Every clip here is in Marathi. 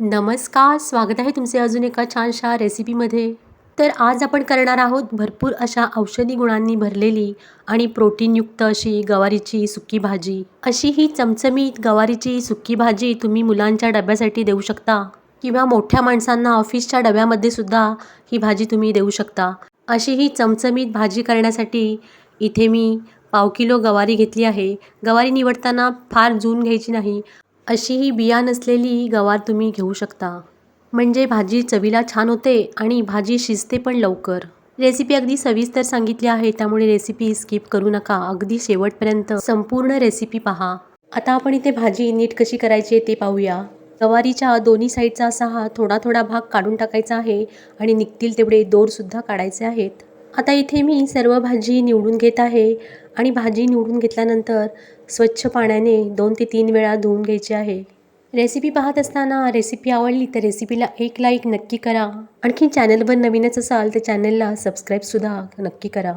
नमस्कार, स्वागत आहे तुमचे अजून एका छानशा रेसिपीमध्ये. तर आज आपण करणार आहोत भरपूर अशा औषधी गुणांनी भरलेली आणि प्रोटीनयुक्त अशी गवारीची सुकी भाजी. अशी ही चमचमीत गवारीची सुकी भाजी तुम्ही मुलांच्या डब्यासाठी देऊ शकता किंवा मोठ्या माणसांना ऑफिसच्या डब्यामध्ये सुद्धा ही भाजी तुम्ही देऊ शकता. अशी ही चमचमीत भाजी करण्यासाठी इथे मी पाव किलो गवारी घेतली आहे. गवारी निवडताना फार जून घ्यायची नाही. अशी ही बिया नसलेली गवार तुम्ही घेऊ शकता. म्हणजे भाजी चवीला छान होते आणि भाजी शिजते पण लवकर. रेसिपी अगदी सविस्तर सांगितली आहे, त्यामुळे रेसिपी स्किप करू नका. अगदी शेवटपर्यंत संपूर्ण रेसिपी पहा. आता आपण इथे भाजी नीट कशी करायची ते पाहूया. गवारीच्या दोन्ही साईडचा असा हा थोडा थोडा भाग काढून टाकायचा आहे आणि निघतील तेवढे दोरसुद्धा काढायचे आहेत. आता इथे मी सर्व भाजी निवडून घेत आहे आणि भाजी निवडून घेतल्यानंतर स्वच्छ पाण्याने 2 ते 3 वेळा धुवून घ्यायची आहे. रेसिपी पाहत असताना रेसिपी आवडली तर रेसिपीला एक लाईक नक्की करा. आणखी चॅनलवर नवीनच असाल तर चॅनलला सबस्क्राईबसुद्धा नक्की करा.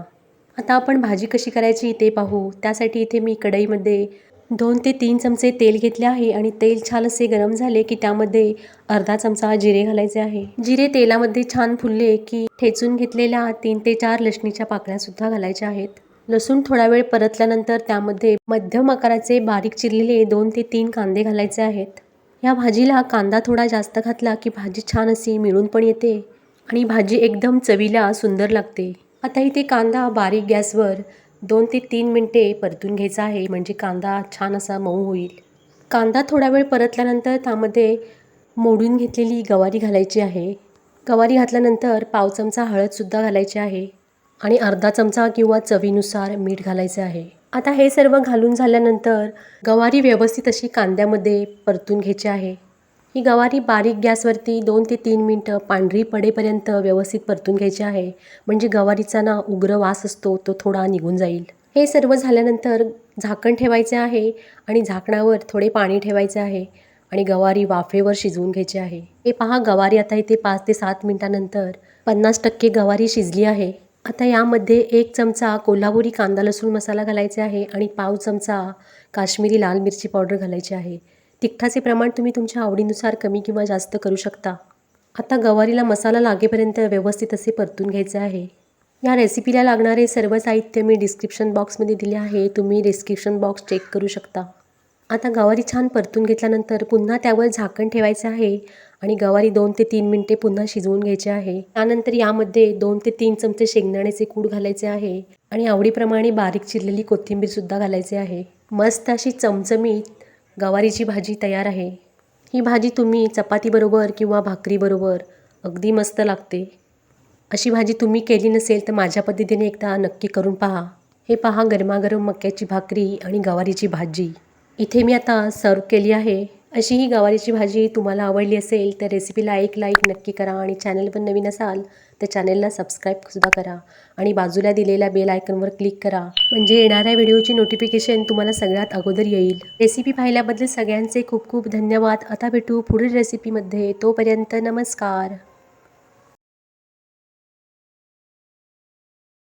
आता आपण भाजी कशी करायची ते पाहू. त्यासाठी इथे मी कढईमध्ये 2 ते 3 चमचे तेल घेतले आहे आणि तेल छान असे गरम झाले की त्यामध्ये अर्धा चमचा जिरे घालायचे आहे. जिरे तेलामध्ये छान फुलले की ठेचून घेतलेल्या 3 ते 4 लसणीच्या पाकळ्यासुद्धा घालायच्या आहेत. लसूण थोडा वेळ परतल्यानंतर त्यामध्ये मध्यम आकाराचे बारीक चिरलेले 2 ते 3 कांदे घालायचे आहेत. या भाजीला कांदा थोडा जास्त घातला की भाजी छान अशी मिळून पण येते आणि भाजी एकदम चवीला सुंदर लागते. आता इथे कांदा बारीक गॅसवर 2 ते 3 मिनिटे परतून घ्यायचा आहे, म्हणजे कांदा छान असा मऊ होईल. कांदा थोडा वेळ परतल्यानंतर त्यामध्ये मोडून घेतलेली गवारी घालायची आहे. गवारी घातल्यानंतर पाव चमचा हळदसुद्धा घालायची आहे आणि अर्धा चमचा किंवा चवीनुसार मीठ घालायचे आहे. आता हे सर्व घालून झाल्यानंतर गवारी व्यवस्थित अशी कांद्यामध्ये परतून घ्यायची आहे. ही गवारी बारीक गॅसवरती 2 ते 3 मिनटं पांढरी पडेपर्यंत व्यवस्थित परतून घ्यायची आहे, म्हणजे गवारीचा ना उग्र वास असतो तो थोडा निघून जाईल. हे सर्व झाल्यानंतर झाकण ठेवायचे आहे आणि झाकणावर थोडे पाणी ठेवायचे आहे आणि गवारी वाफेवर शिजवून घ्यायची आहे. हे पहा, गवारी आता इथे 5 ते 7 मिनिटानंतर 50% गवारी शिजली आहे. आता यामध्ये 1 चमचा कोल्हापुरी कांदा लसूण मसाला घालायचा आहे आणि पाव चमचा काश्मीरी लाल मिरची पावडर घालायची आहे. तिखटाचे प्रमाण तुम्ही तुमच्या आवडीनुसार कमी किंवा जास्त करू शकता. आता गवारीला मसाला लागेपर्यंत व्यवस्थित असे परतून घ्यायचे आहे. या रेसिपीला लागणारे सर्व साहित्य मी डिस्क्रिप्शन बॉक्समध्ये दिले आहे, तुम्ही डिस्क्रिप्शन बॉक्स चेक करू शकता. आता गवारी छान परतून घेतल्यानंतर पुन्हा त्यावर झाकण ठेवायचे आहे आणि गवारी 2 ते 3 मिनिटे पुन्हा शिजवून घ्यायची आहे. त्यानंतर यामध्ये 2 ते 3 चमचे शेंगदाण्याचे कूट घालायचे आहे आणि आवडीप्रमाणे बारीक चिरलेली कोथिंबीरसुद्धा घालायची आहे. मस्त अशी चमचमीत गवारीची भाजी तयार आहे. ही भाजी तुम्ही चपातीबरोबर किंवा भाकरीबरोबर अगदी मस्त लागते. अशी भाजी तुम्ही केली नसेल तर माझ्या पद्धतीने एकदा नक्की करून पहा. हे पहा, गरमागरम मक्याची भाकरी आणि गवारीची भाजी इथे मी आता सर्व केली आहे. अशी ही गवारीची भाजी तुम्हाला आवडली असेल तर रेसिपीला एक लाईक नक्की करा आणि चॅनलवर नवीन असाल तर चॅनलला सबस्क्राईबसुद्धा करा आणि बाजूला दिलेल्या बेल आयकॉनवर क्लिक करा, म्हणजे येणाऱ्या व्हिडिओची नोटिफिकेशन तुम्हाला सगळ्यात अगोदर येईल. रेसिपी पाहिल्याबद्दल सगळ्यांचे खूप खूप धन्यवाद. आता भेटू पुढील रेसिपीमध्ये. तोपर्यंत नमस्कार.